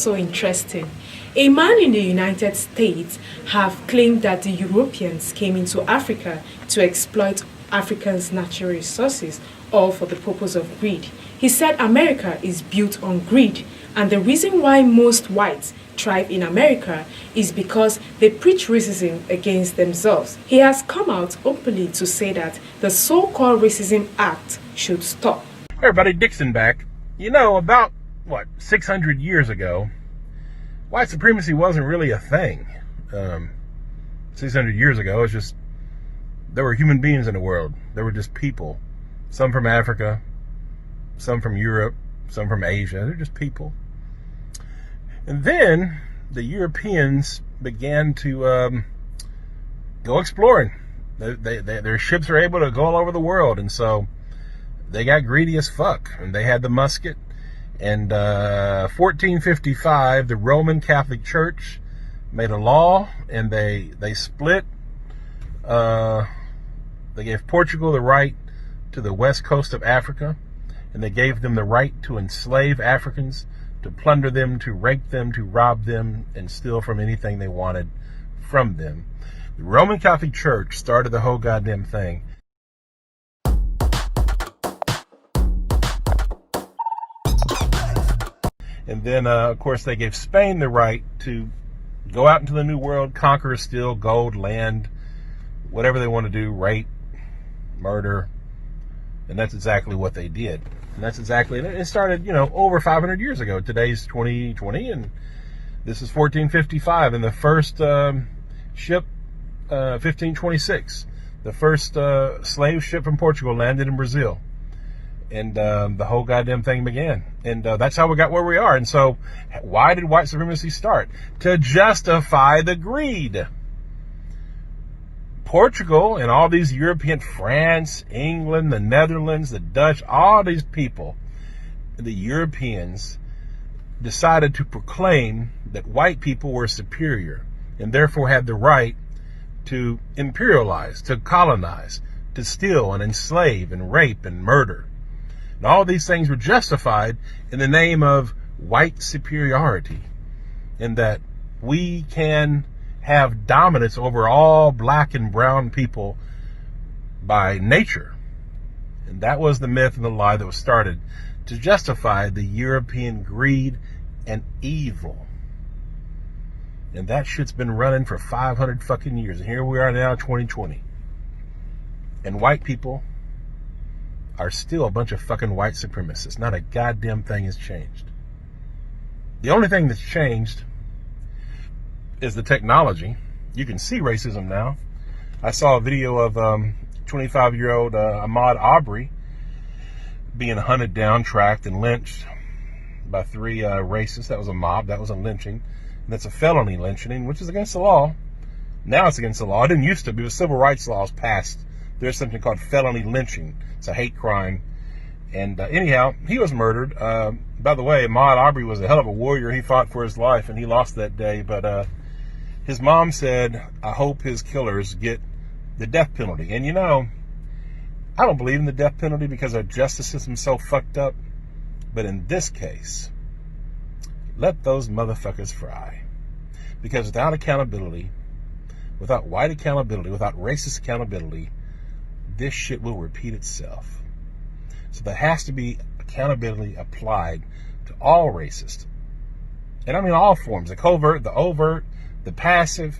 So interesting. A man in the United States have claimed that the Europeans came into Africa to exploit Africans' natural resources, all for the purpose of greed. He said America is built on greed, and the reason why most whites thrive in America is because they preach racism against themselves. He has come out openly to say that the so-called Racism Act should stop. Hey everybody, Dixon back. You know, about, 600 years ago, white supremacy wasn't really a thing. 600 years ago, it's just, there were human beings in the world. There were just people. Some from Africa, some from Europe, some from Asia. They're just people. And then the Europeans began to go exploring. Their ships are able to go all over the world. And so they got greedy as fuck. And they had the musket. And 1455, the Roman Catholic Church made a law, and they split. They gave Portugal the right to the west coast of Africa, and they gave them the right to enslave Africans, to plunder them, to rape them, to rob them, and steal from anything they wanted from them. The Roman Catholic Church started the whole goddamn thing. And then, of course, they gave Spain the right to go out into the New World, conquer, steal gold, land, whatever they want to do, rape, murder. And that's exactly what they did. And that's exactly, it started, over 500 years ago. Today's 2020, and this is 1455. And the first ship, 1526, the first slave ship from Portugal landed in Brazil. And the whole goddamn thing began. And that's how we got where we are. And so why did white supremacy start? To justify the greed. Portugal and all these European, France, England, the Netherlands, the Dutch, all these people, the Europeans, decided to proclaim that white people were superior and therefore had the right to imperialize, to colonize, to steal and enslave and rape and murder. And all these things were justified in the name of white superiority, in that we can have dominance over all black and brown people by nature. And that was the myth and the lie that was started to justify the European greed and evil. And that shit's been running for 500 fucking years. And here we are now, 2020. And white people are still a bunch of fucking white supremacists. Not a goddamn thing has changed. The only thing that's changed is the technology. You can see racism now. I saw a video of 25-year-old Ahmaud Arbery being hunted down, tracked, and lynched by 3 racists. That was a mob. That was a lynching. And that's a felony lynching, which is against the law. Now it's against the law. It didn't used to be. The civil rights laws passed. There's something called felony lynching. It's a hate crime. And anyhow, he was murdered. By the way, Ahmaud Arbery was a hell of a warrior. He fought for his life, and he lost that day. But his mom said, I hope his killers get the death penalty. And I don't believe in the death penalty because our justice system's so fucked up. But in this case, let those motherfuckers fry. Because without accountability, without white accountability, without racist accountability, this shit will repeat itself. So there has to be accountability applied to all racists. And I mean all forms, the covert, the overt, the passive.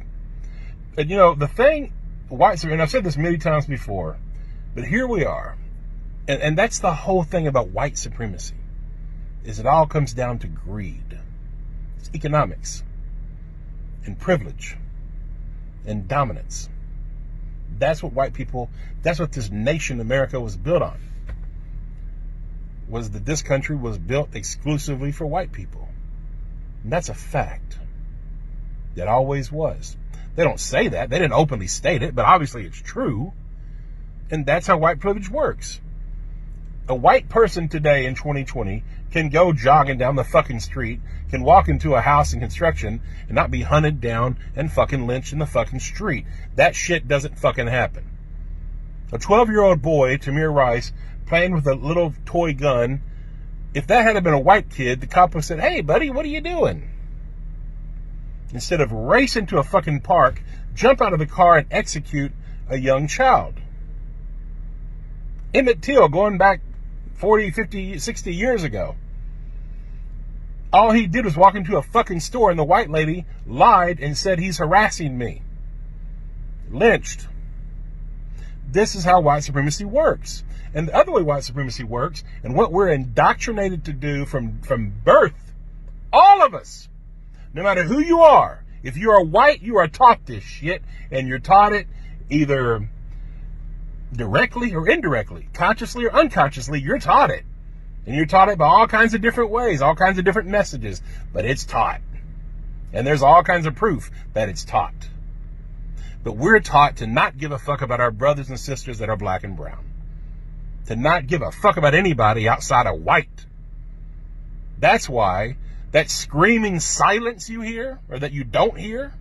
And the thing, and I've said this many times before, but here we are. And that's the whole thing about white supremacy, is it all comes down to greed. It's economics and privilege and dominance. That's what that's what this nation, America, was built on. Was that this country was built exclusively for white people. And that's a fact. That always was. They don't say that. They didn't openly state it, but obviously it's true. And that's how white privilege works. A white person today in 2020 can go jogging down the fucking street, can walk into a house in construction and not be hunted down and fucking lynched in the fucking street. That shit doesn't fucking happen. A 12-year-old boy, Tamir Rice, playing with a little toy gun If that had been a white kid, the cop would have said, "Hey, buddy, what are you doing?" Instead of racing to a fucking park, jump out of the car and execute a young child. Emmett Till, going back 40, 50, 60 years ago. All he did was walk into a fucking store and the white lady lied and said he's harassing me. Lynched. This is how white supremacy works. And the other way white supremacy works, and what we're indoctrinated to do from birth, all of us, no matter who you are, if you are white, you are taught this shit, and you're taught it either directly or indirectly, consciously or unconsciously, you're taught it. And you're taught it by all kinds of different ways, all kinds of different messages, but it's taught. And there's all kinds of proof that it's taught. But we're taught to not give a fuck about our brothers and sisters that are black and brown. To not give a fuck about anybody outside of white. That's why that screaming silence you hear, or that you don't hear,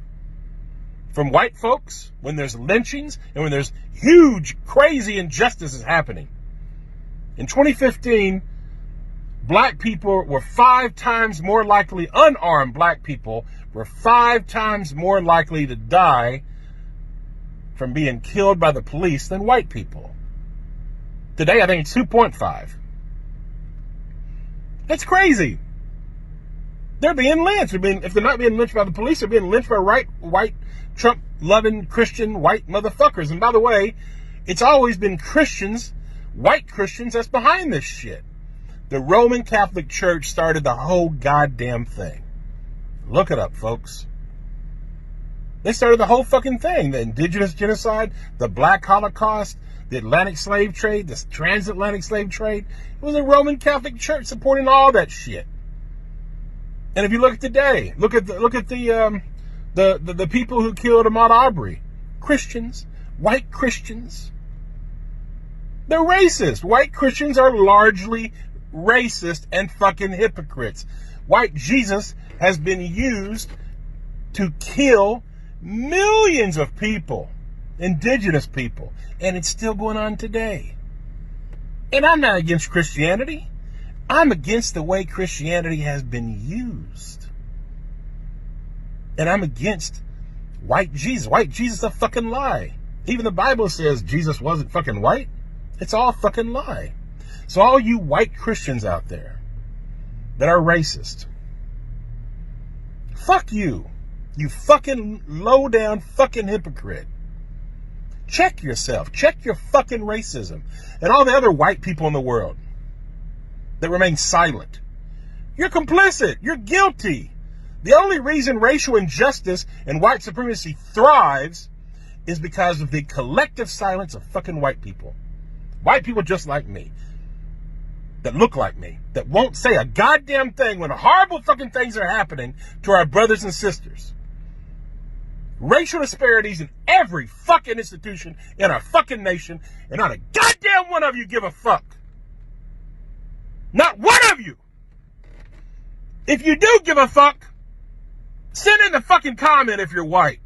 from white folks when there's lynchings and when there's huge, crazy injustices happening. In 2015, black people were 5 times more likely, unarmed black people were 5 times more likely to die from being killed by the police than white people. Today, I think it's 2.5. That's crazy. They're being lynched. If they're not being lynched by the police, they're being lynched by white, Trump-loving, Christian, white motherfuckers. And by the way, it's always been Christians, white Christians, that's behind this shit. The Roman Catholic Church started the whole goddamn thing. Look it up, folks. They started the whole fucking thing. The indigenous genocide, the black Holocaust, the Atlantic slave trade, the transatlantic slave trade. It was the Roman Catholic Church supporting all that shit. And if you look at today, look at the people who killed Ahmaud Arbery. Christians, white Christians. They're racist. White Christians are largely racist and fucking hypocrites. White Jesus has been used to kill millions of people, indigenous people, and it's still going on today. And I'm not against Christianity. I'm against the way Christianity has been used. And I'm against white Jesus. White Jesus is a fucking lie. Even the Bible says Jesus wasn't fucking white. It's all fucking lie. So all you white Christians out there that are racist, fuck you. You fucking low down fucking hypocrite. Check yourself. Check your fucking racism. And all the other white people in the world that remain silent. You're complicit. You're guilty. The only reason racial injustice and white supremacy thrives is because of the collective silence of fucking white people. White people just like me. That look like me. That won't say a goddamn thing when horrible fucking things are happening to our brothers and sisters. Racial disparities in every fucking institution in our fucking nation, and not a goddamn one of you give a fuck. Not one of you. If you do give a fuck, send in a fucking comment if you're white.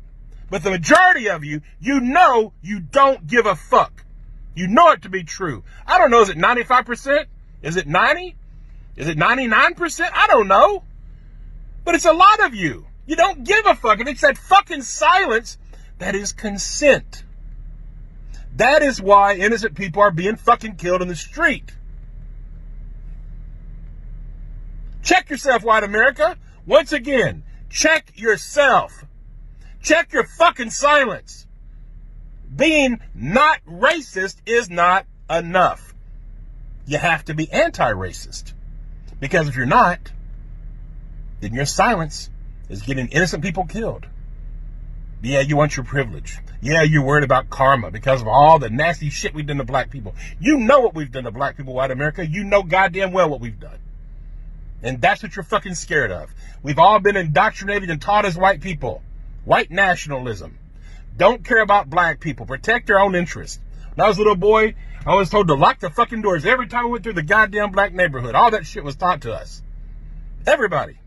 But the majority of you, you know you don't give a fuck. You know it to be true. I don't know, is it 95%? Is it 90? Is it 99%? I don't know. But it's a lot of you. You don't give a fuck. And it's that fucking silence that is consent. That is why innocent people are being fucking killed in the street. Check yourself, white America. Once again, check yourself. Check your fucking silence. Being not racist is not enough. You have to be anti-racist. Because if you're not, then your silence is getting innocent people killed. Yeah, you want your privilege. Yeah, you're worried about karma because of all the nasty shit we've done to black people. You know what we've done to black people, white America. You know goddamn well what we've done. And that's what you're fucking scared of. We've all been indoctrinated and taught as white people. White nationalism. Don't care about black people. Protect your own interests. When I was a little boy, I was told to lock the fucking doors every time we went through the goddamn black neighborhood. All that shit was taught to us. Everybody.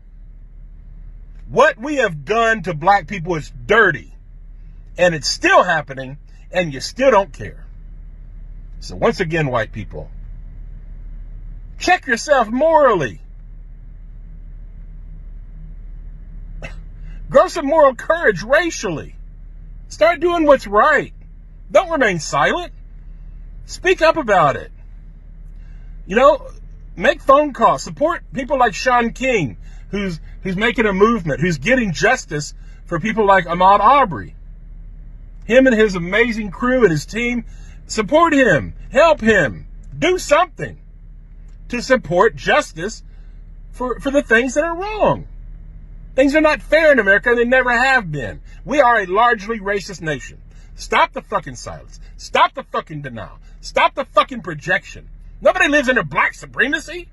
What we have done to black people is dirty. And it's still happening, and you still don't care. So once again, white people, Check yourself morally. Grow some moral courage racially. Start doing what's right. Don't remain silent. Speak up about it. You know, make phone calls. Support people like Sean King, who's making a movement, who's getting justice for people like Ahmaud Arbery. Him and his amazing crew and his team, support him. Help him. Do something to support justice for the things that are wrong. Things are not fair in America, and they never have been. We are a largely racist nation. Stop the fucking silence. Stop the fucking denial. Stop the fucking projection. Nobody lives under black supremacy.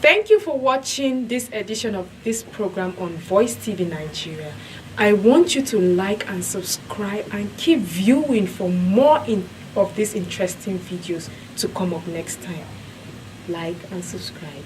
Thank you for watching this edition of this program on Voice TV Nigeria. I want you to like and subscribe and keep viewing for more of these interesting videos to come up next time. Like and subscribe.